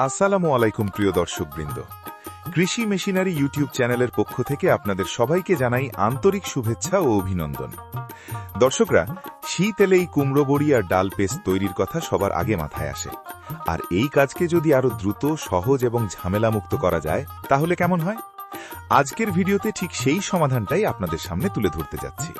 আসসালামু আলাইকুম প্রিয় দর্শকবৃন্দ, কৃষি মেশিনারি ইউটিউব চ্যানেলের পক্ষ থেকে আপনাদের সবাইকে জানাই আন্তরিক শুভেচ্ছা ও অভিনন্দন। দর্শকরা, শীত এলেই কুমড়ো বড়ি আর ডাল পেস্ট তৈরির কথা সবার আগে মাথায় আসে। আর এই কাজকে যদি আরো দ্রুত, সহজ এবং ঝামেলামুক্ত করা যায় তাহলে কেমন হয়? আজকের ভিডিওতে ঠিক সেই সমাধানটাই আপনাদের সামনে তুলে ধরতে যাচ্ছি।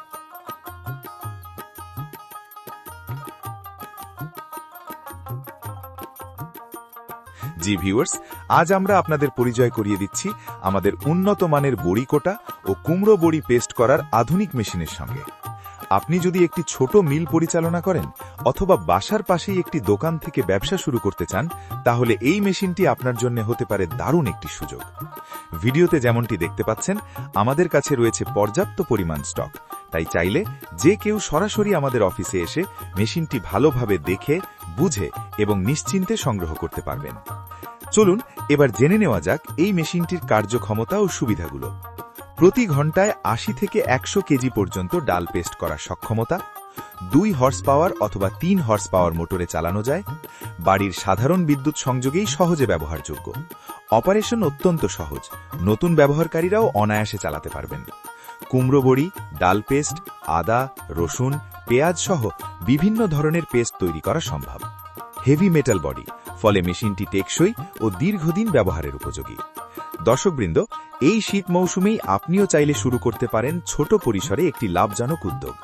জি ভিউয়ার্স, আজ আমরা আপনাদের পরিচয় করিয়ে দিচ্ছি আমাদের উন্নত মানের বড়ি কোটা ও কুমড়ো বড়ি পেস্ট করার আধুনিক মেশিনের সঙ্গে। আপনি যদি একটি ছোট মিল পরিচালনা করেন অথবা বাসার পাশেই একটি দোকান থেকে ব্যবসা শুরু করতে চান, তাহলে এই মেশিনটি আপনার জন্য হতে পারে দারুণ একটি সুযোগ। ভিডিওতে যেমনটি দেখতে পাচ্ছেন, আমাদের কাছে রয়েছে পর্যাপ্ত পরিমাণ স্টক, তাই চাইলে যে কেউ সরাসরি আমাদের অফিসে এসে মেশিনটি ভালোভাবে দেখে, বুঝে এবং নিশ্চিন্তে সংগ্রহ করতে পারবেন। চলুন এবার জেনে নেওয়া যাক এই মেশিনটির কার্যক্ষমতা ও সুবিধাগুলো। প্রতি ঘন্টায় ৮০ থেকে ১০০ কেজি পর্যন্ত ডাল পেস্ট করার সক্ষমতা, ২ হর্স পাওয়ার অথবা ৩ হর্স পাওয়ার মোটরে চালানো যায়, বাড়ির সাধারণ বিদ্যুৎ সংযোগেই সহজে ব্যবহারযোগ্য, অপারেশন অত্যন্ত সহজ, নতুন ব্যবহারকারীরাও অনায়াসে চালাতে পারবেন। কুমড়ো বড়ি, ডাল পেস্ট, আদা, রসুন, পেঁয়াজ সহ বিভিন্ন ধরনের পেস্ট তৈরি করা সম্ভব। হেভি মেটাল বডি, ফলে মেশিনটি টেকসই ও দীর্ঘদিন ব্যবহারের উপযোগী। দর্শকবৃন্দ, এই শীত মৌসুমেই আপনিও চাইলে শুরু করতে পারেন ছোট পরিসরে একটি লাভজনক উদ্যোগ।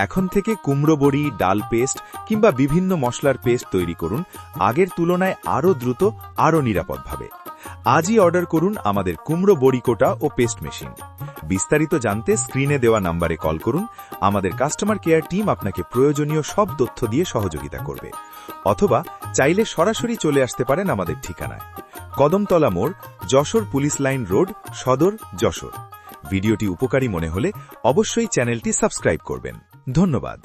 এখন থেকে কুমড়ো বড়ি, ডাল পেস্ট কিংবা বিভিন্ন মশলার পেস্ট তৈরি করুন আগের তুলনায় আরও দ্রুত, আরও নিরাপদভাবে। আজই অর্ডার করুন আমাদের কুমড়ো বড়ি কোটা ও পেস্ট মেশিন। বিস্তারিত জানতে স্ক্রিনে দেওয়া নম্বরে কল করুন। আমাদের কাস্টমার কেয়ার টিম আপনাকে প্রয়োজনীয় সব তথ্য দিয়ে সহযোগিতা করবে। অথবা চাইলে সরাসরি চলে আসতে পারেন আমাদের ঠিকানায়, কদমতলা মোড়, যশোর পুলিশ লাইন রোড, সদর, যশোর। ভিডিওটি উপকারী মনে হলে অবশ্যই চ্যানেলটি সাবস্ক্রাইব করবেন। ধন্যবাদ।